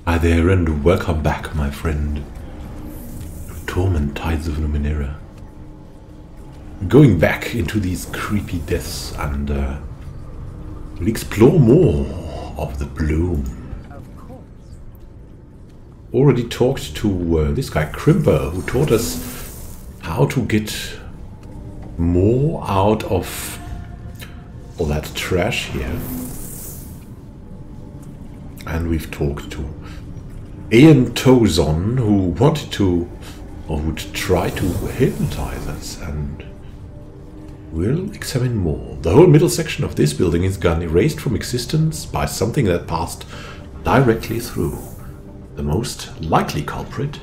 Hi there and welcome back, my friend. Torment, Tides of Numenera. Going back into these creepy deaths and we'll explore more of the bloom. Already talked to this guy Crimper, who taught us how to get more out of all that trash here. And we've talked to Ian Tozon, who wanted to, or would try to hypnotize us, and we'll examine more. The whole middle section of this building is gone erased from existence by something that passed directly through. The most likely culprit,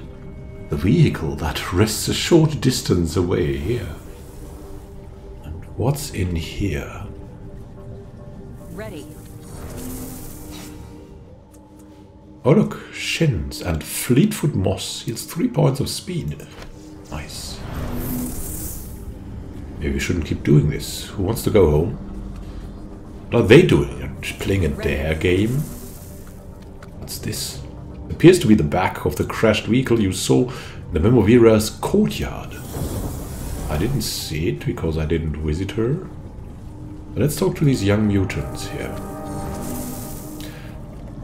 the vehicle that rests a short distance away here. And what's in here? Ready. Oh look, shins and fleetfoot moss heals 3 points of speed. Nice. Maybe we shouldn't keep doing this. Who wants to go home? What are they doing? Playing a dare game? What's this? Appears to be the back of the crashed vehicle you saw in the Memovira's courtyard. I didn't see it because I didn't visit her. But let's talk to these young mutants here.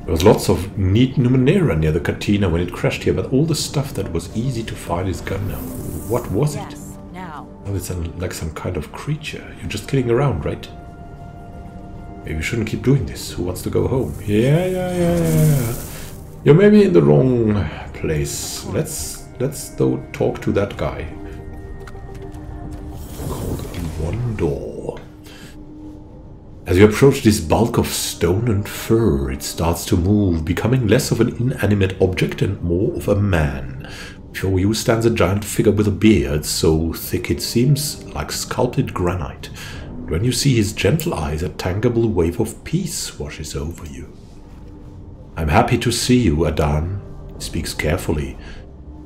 There was lots of neat Numenera near the Katina when it crashed here, but all the stuff that was easy to find is gone now. What was it? Now. Oh, it's like some kind of creature. You're just kidding around, right? Maybe we shouldn't keep doing this. Who wants to go home? Yeah. You're maybe in the wrong place. Let's though talk to that guy. Called Wondrous. As you approach this bulk of stone and fur, it starts to move, becoming less of an inanimate object and more of a man. Before you stands a giant figure with a beard so thick it seems like sculpted granite. And when you see his gentle eyes, a tangible wave of peace washes over you. I'm happy to see you, Adan. He speaks carefully,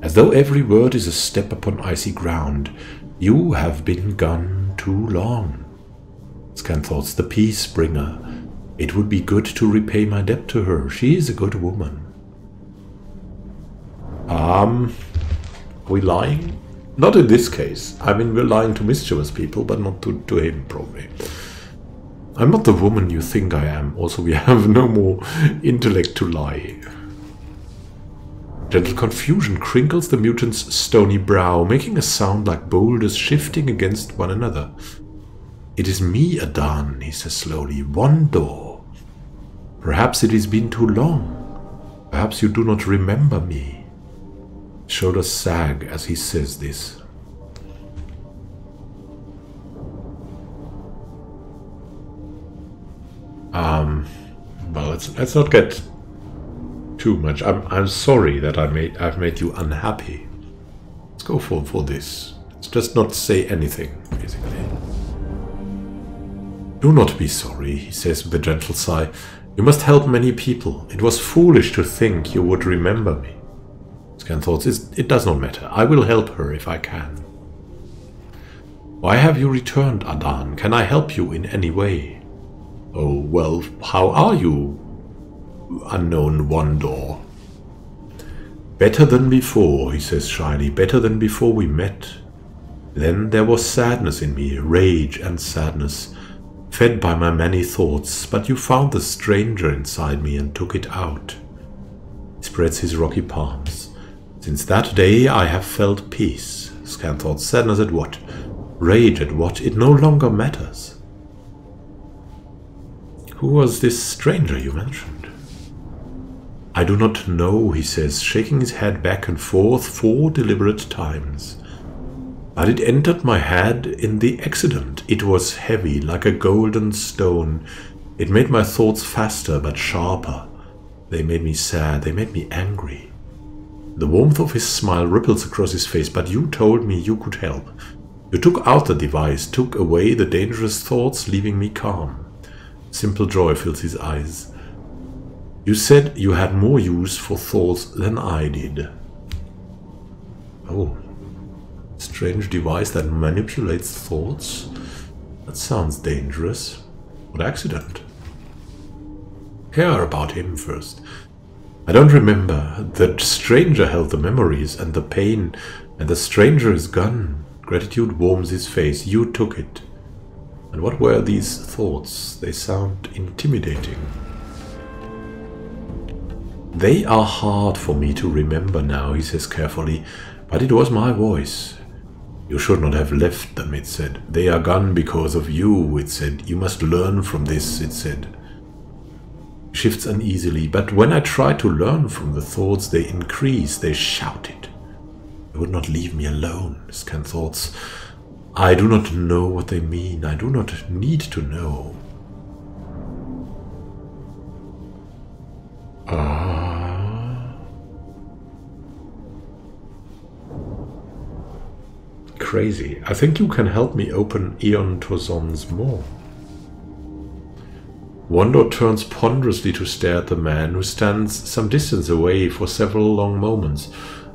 as though every word is a step upon icy ground. You have been gone too long. Scanthoug's the peace bringer. It would be good to repay my debt to her. She is a good woman. Are we lying? Not in this case. I mean, we're lying to mischievous people, but not to him, probably. I'm not the woman you think I am. Also, we have no more intellect to lie. Gentle confusion crinkles the mutant's stony brow, making a sound like boulders shifting against one another. It is me, Adan, he says slowly. Wondrous. Perhaps it has been too long. Perhaps you do not remember me. His shoulders sag as he says this. Well, let's not get too much. I'm sorry that I've made you unhappy. Let's go for this. Let's just not say anything, basically. Do not be sorry, he says with a gentle sigh. You must help many people. It was foolish to think you would remember me. Scantho's, it does not matter. I will help her if I can. Why have you returned, Adan? Can I help you in any way? Oh, well, how are you, unknown Wondrous? Better than before, he says shyly. Better than before we met. Then there was sadness in me, rage and sadness. Fed by my many thoughts, but you found the stranger inside me and took it out. He spreads his rocky palms. Since that day I have felt peace. Scantho's sadness at what? Rage at what? It no longer matters. Who was this stranger you mentioned? I do not know, he says, shaking his head back and forth 4 deliberate times. But it entered my head in the accident. It was heavy, like a golden stone. It made my thoughts faster, but sharper. They made me sad, they made me angry. The warmth of his smile ripples across his face, but you told me you could help. You took out the device, took away the dangerous thoughts, leaving me calm. Simple joy fills his eyes. You said you had more use for thoughts than I did. Oh. Strange device that manipulates thoughts? That sounds dangerous. What accident? Hear about him first. I don't remember. The stranger held the memories and the pain, and the stranger is gone. Gratitude warms his face. You took it. And what were these thoughts? They sound intimidating. They are hard for me to remember now, he says carefully, but it was my voice. You should not have left them, it said. They are gone because of you, it said. You must learn from this, it said. He shifts uneasily, but when I try to learn from the thoughts, they increase, they shouted. They would not leave me alone, scan thoughts. I do not know what they mean. I do not need to know. Crazy. I think you can help me open Eon Tozon's maw. Wondrous turns ponderously to stare at the man who stands some distance away for several long moments.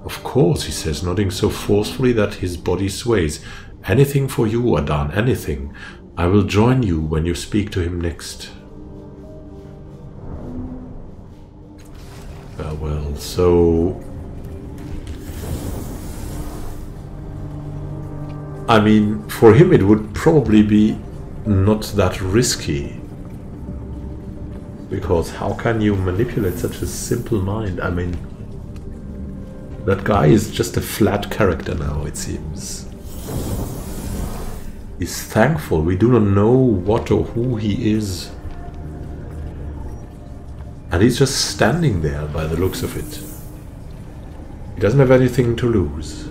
Of course, he says, nodding so forcefully that his body sways. Anything for you, Adan, anything. I will join you when you speak to him next. Well, so... I mean, for him it would probably be not that risky. Because how can you manipulate such a simple mind? I mean, that guy is just a flat character now, it seems. He's thankful. We do not know what or who he is. And he's just standing there by the looks of it. He doesn't have anything to lose.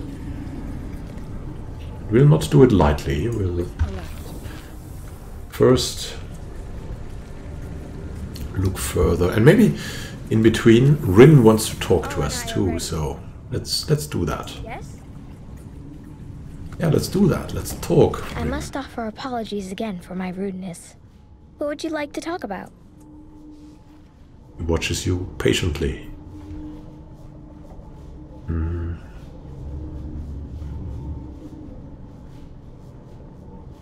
We'll not do it lightly. We'll first look further. And maybe in between, Rin wants to talk to us too, so let's do that. Yes? Yeah, let's do that. Let's talk. I must offer apologies again for my rudeness. What would you like to talk about? He watches you patiently.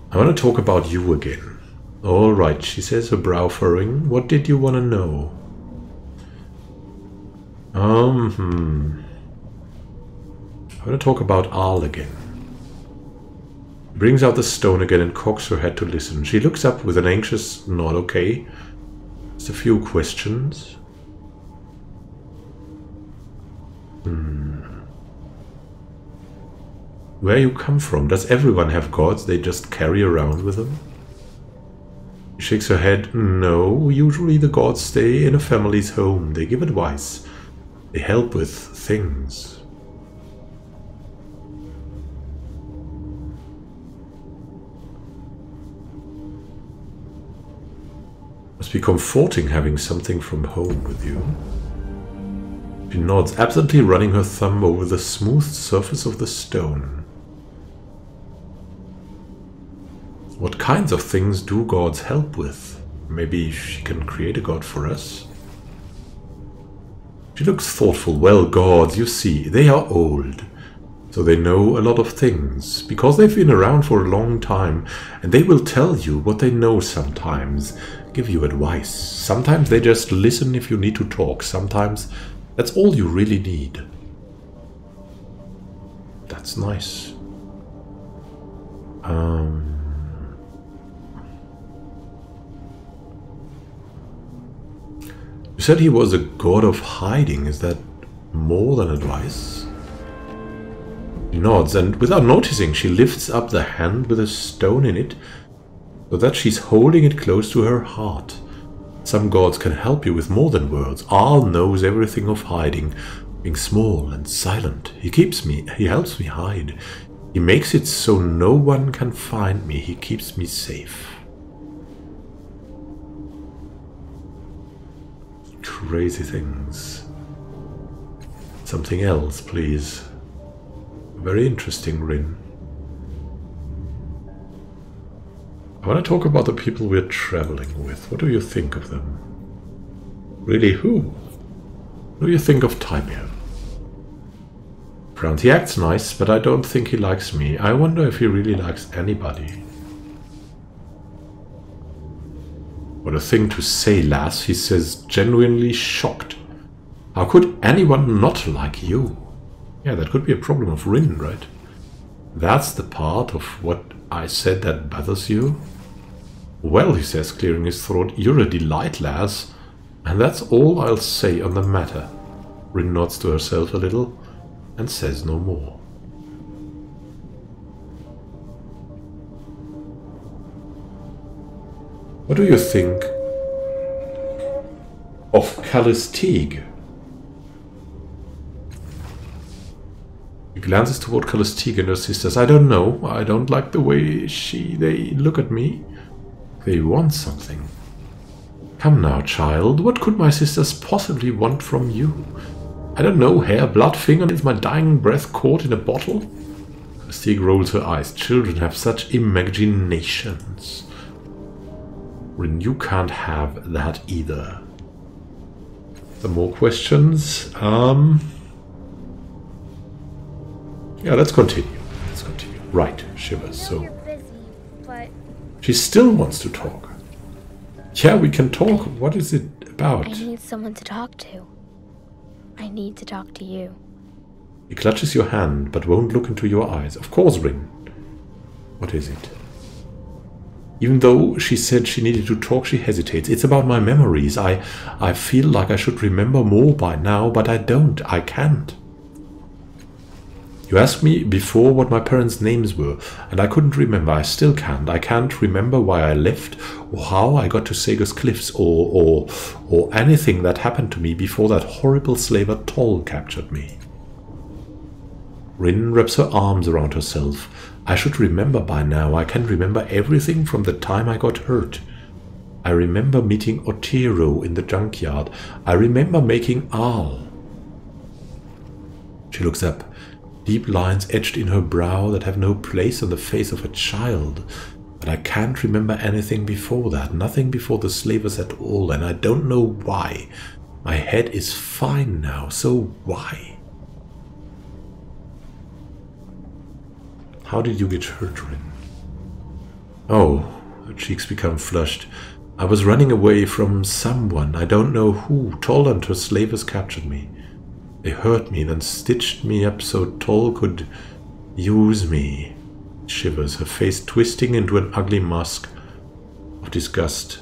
I want to talk about you again. All right, she says, her brow furrowing. What did you want to know? I want to talk about Arl again. Brings out the stone again and cocks her head to listen. She looks up with an anxious nod. Okay. Just a few questions. Where you come from? Does everyone have gods they just carry around with them? She shakes her head. No, usually the gods stay in a family's home. They give advice. They help with things. Must be comforting having something from home with you. She nods, absently running her thumb over the smooth surface of the stone. What kinds of things do gods help with? Maybe she can create a god for us? She looks thoughtful. Well, gods, you see, they are old. So they know a lot of things, because they've been around for a long time, and they will tell you what they know sometimes, give you advice. Sometimes they just listen if you need to talk. Sometimes that's all you really need. That's nice. You said he was a god of hiding. Is that more than advice? She nods, and without noticing, she lifts up the hand with a stone in it, so that she's holding it close to her heart. Some gods can help you with more than words. Arl knows everything of hiding, being small and silent. He helps me hide. He makes it so no one can find me. He keeps me safe. Crazy things. Something else, please. Very interesting, Rin. I want to talk about the people we're traveling with. What do you think of them? Really, who? What do you think of Tymir? Frowns. He acts nice, but I don't think he likes me. I wonder if he really likes anybody. What a thing to say, lass, he says, genuinely shocked. How could anyone not like you? Yeah, that could be a problem of Rin, right? That's the part of what I said that bothers you? Well, he says, clearing his throat, you're a delight, lass. And that's all I'll say on the matter. Rin nods to herself a little and says no more. What do you think of Callus Teague? He glances toward Callus Teague and her sisters. I don't know. I don't like the way they look at me. They want something. Come now, child. What could my sisters possibly want from you? I don't know. Hair, blood, fingernails, my dying breath caught in a bottle? Callus Teague rolls her eyes. Children have such imaginations. Rin, you can't have that either. Some more questions? Yeah, let's continue. Let's continue. Right, shivers. So You're busy, but she still wants to talk. Yeah, we can talk. What is it about? I need someone to talk to. I need to talk to you. He clutches your hand, but won't look into your eyes. Of course, Rin. What is it? Even though she said she needed to talk, she hesitates. It's about my memories. I feel like I should remember more by now, but I don't. I can't. You asked me before what my parents' names were, and I couldn't remember. I still can't. I can't remember why I left, or how I got to Sager's Cliffs, or anything that happened to me before that horrible slaver Toll captured me. Rin wraps her arms around herself. I should remember by now. I can remember everything from the time I got hurt. I remember meeting Otero in the junkyard. I remember making Aal. She looks up. Deep lines etched in her brow that have no place on the face of a child. But I can't remember anything before that. Nothing before the slavers at all. And I don't know why. My head is fine now. So why? How did you get hurt, Rin? Oh, her cheeks become flushed. I was running away from someone. I don't know who. Toll and her slavers captured me. They hurt me, then stitched me up so Toll could use me. Shivers, her face twisting into an ugly mask of disgust.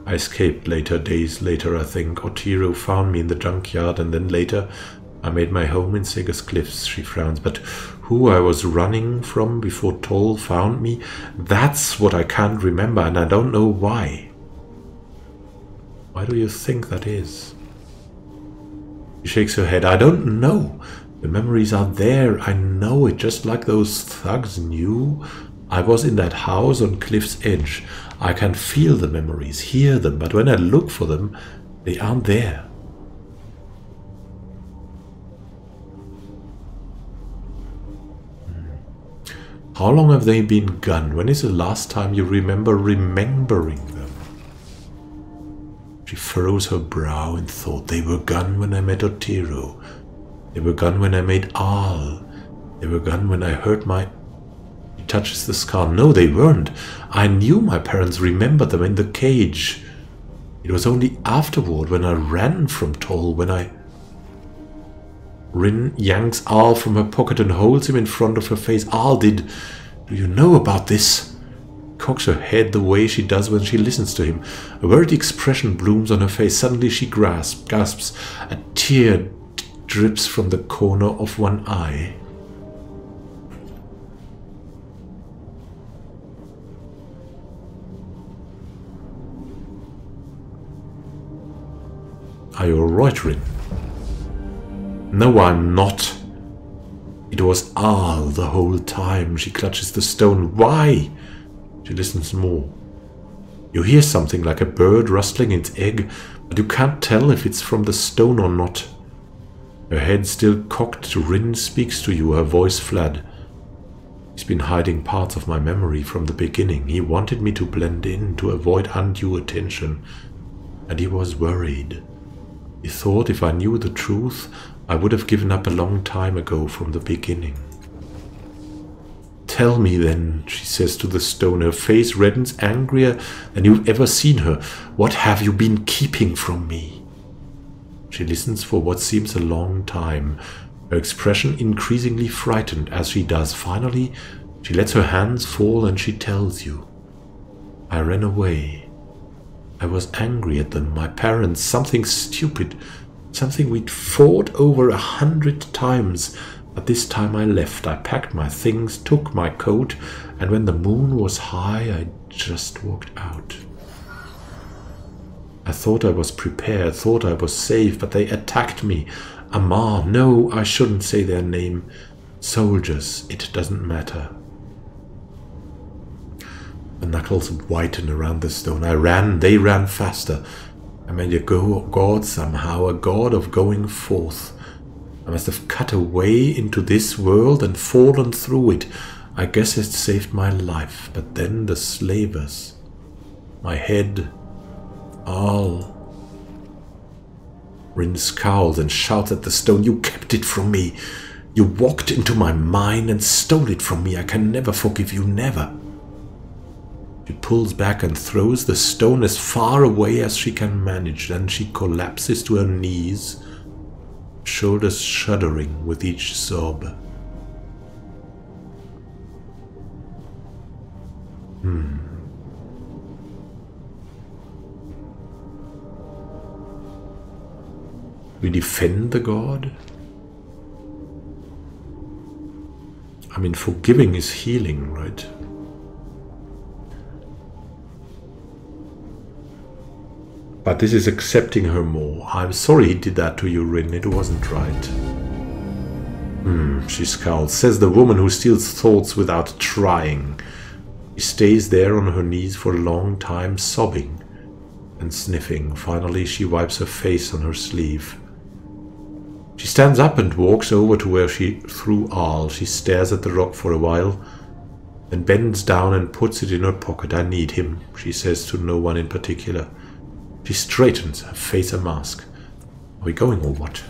I escaped later, days later, I think. Otero found me in the junkyard, and then later I made my home in Sager's Cliffs. She frowns. But who I was running from before Toll found me, that's what I can't remember, and I don't know why. Why do you think that is? She shakes her head. I don't know. The memories are there. I know it, just like those thugs knew. I was in that house on Cliff's Edge. I can feel the memories, hear them, but when I look for them, they aren't there. How long have they been gone? When is the last time you remember remembering them? She furrows her brow in thought. They were gone when I met Otero. They were gone when I made Aal. They were gone when I hurt my... He touches the scar. No, they weren't. I knew my parents remembered them in the cage. It was only afterward, when I ran from Toll, when I... Rin yanks Aal from her pocket and holds him in front of her face. Aal, do you know about this? Cocks her head the way she does when she listens to him. A worried expression blooms on her face. Suddenly she gasps. A tear drips from the corner of one eye. Are you alright, Rin? No, I'm not. It was Aal the whole time. She clutches the stone. Why? She listens more. You hear something like a bird rustling its egg, but you can't tell if it's from the stone or not. Her head still cocked, Rin speaks to you, her voice flat. He's been hiding parts of my memory from the beginning. He wanted me to blend in, to avoid undue attention. And he was worried. He thought if I knew the truth, I would have given up a long time ago from the beginning. Tell me then, she says to the stone. Her face reddens, angrier than you've ever seen her. What have you been keeping from me? She listens for what seems a long time, her expression increasingly frightened as she does. Finally, she lets her hands fall and she tells you, I ran away. I was angry at them, my parents, something stupid, something we'd fought over 100 times. But this time I left. I packed my things, took my coat, and when the moon was high, I just walked out. I thought I was prepared, thought I was safe, but they attacked me. Amar, no, I shouldn't say their name. Soldiers, it doesn't matter. The knuckles whiten around the stone. I ran, they ran faster. I made a god somehow, a god of going forth. I must have cut a way into this world and fallen through it. I guess it saved my life. But then the slavers. My head. All. Rin scowls and shouts at the stone. You kept it from me. You walked into my mind and stole it from me. I can never forgive you, never. She pulls back and throws the stone as far away as she can manage. Then she collapses to her knees, shoulders shuddering with each sob. We defend the god? I mean, forgiving is healing, right? But this is accepting her more. I'm sorry he did that to you, Rin. It wasn't right. She scowls. Says the woman who steals thoughts without trying. She stays there on her knees for a long time, sobbing and sniffing. Finally, she wipes her face on her sleeve. She stands up and walks over to where she threw Al. She stares at the rock for a while, then bends down and puts it in her pocket. I need him, she says to no one in particular. She straightens, her face a mask. Are we going or what?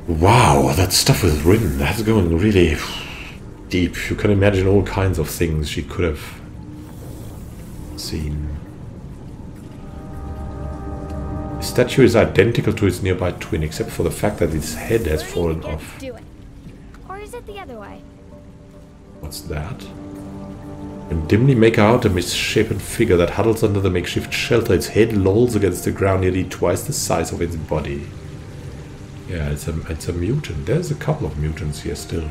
Wow, that stuff with Rin, that's going really deep. You can imagine all kinds of things she could have seen. The statue is identical to its nearby twin, except for the fact that its head has fallen off. Or is it the other way? What's that? You can dimly make out a misshapen figure that huddles under the makeshift shelter. Its head lolls against the ground, nearly twice the size of its body. Yeah, it's a mutant. There's a couple of mutants here still.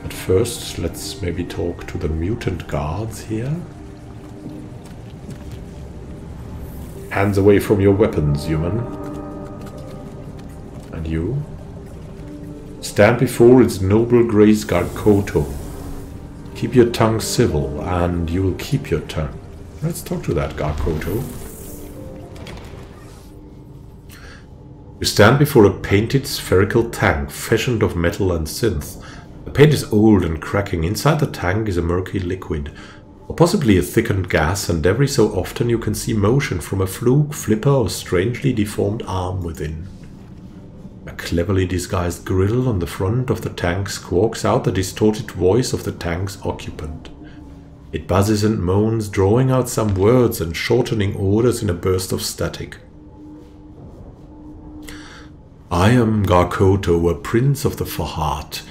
But first, let's maybe talk to the mutant guards here. Hands away from your weapons, human. And you? Stand before its noble grace guard Koto. Keep your tongue civil, and you will keep your tongue. Let's talk to that guard Koto. You stand before a painted spherical tank fashioned of metal and synth. The paint is old and cracking. Inside the tank is a murky liquid, or possibly a thickened gas, and every so often you can see motion from a fluke, flipper, or strangely deformed arm within. A cleverly disguised grill on the front of the tank squawks out the distorted voice of the tank's occupant. It buzzes and moans, drawing out some words and shortening orders in a burst of static. I am Garkoto, a prince of the Fahad,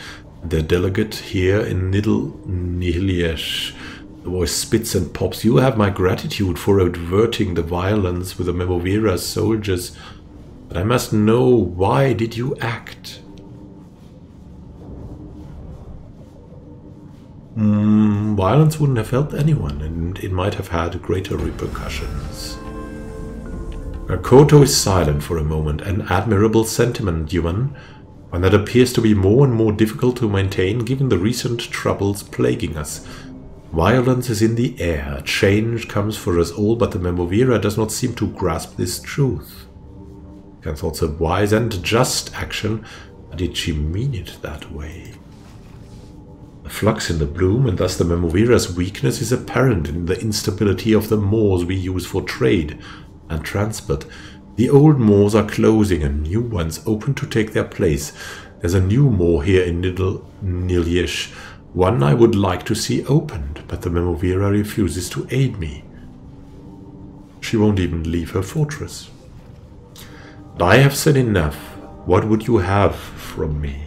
their delegate here in Nihiliesh. The voice spits and pops. You have my gratitude for averting the violence with the Memovira's soldiers, but I must know, why did you act? Violence wouldn't have helped anyone, and it might have had greater repercussions. Koto is silent for a moment. An admirable sentiment, human, one that appears to be more and more difficult to maintain given the recent troubles plaguing us. Violence is in the air. Change comes for us all, but the Memovira does not seem to grasp this truth. Can thoughts a wise and just action, but did she mean it that way? The flux in the bloom, and thus the Memovira's weakness, is apparent in the instability of the moors we use for trade and transport. The old moors are closing and new ones open to take their place. There's a new moor here in Niliesh, one I would like to see opened, but the Memovira refuses to aid me. She won't even leave her fortress. And I have said enough. What would you have from me?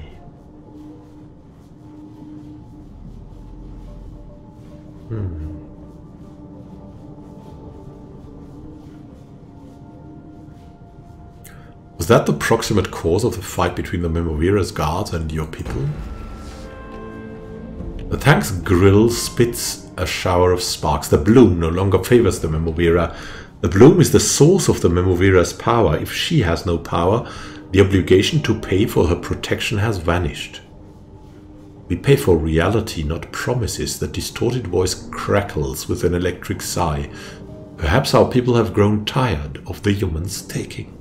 Was that the proximate cause of the fight between the Memovira's guards and your people? The tank's grill spits a shower of sparks. The bloom no longer favors the Memovira. The bloom is the source of the Memovira's power. If she has no power, the obligation to pay for her protection has vanished. We pay for reality, not promises. The distorted voice crackles with an electric sigh. Perhaps our people have grown tired of the humans taking.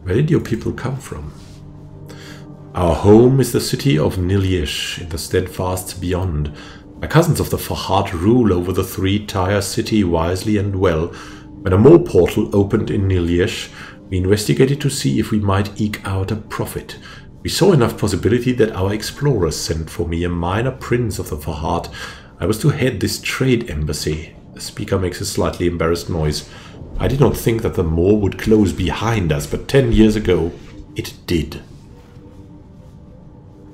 Where did your people come from? Our home is the city of Nilyesh in the steadfast beyond. My cousins of the Fahad rule over the three-tier city wisely and well. When a mole portal opened in Nilyesh, we investigated to see if we might eke out a profit. We saw enough possibility that our explorers sent for me, a minor prince of the Fahad. I was to head this trade embassy. The speaker makes a slightly embarrassed noise. I did not think that the moor would close behind us, but 10 years ago it did.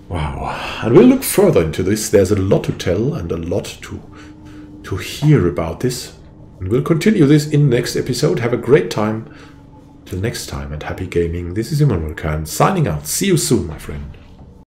Wow. And we'll look further into this. There's a lot to tell and a lot to hear about this. And we'll continue this in the next episode. Have a great time. Till next time, and happy gaming. This is Immanuel Khan signing out. See you soon, my friend.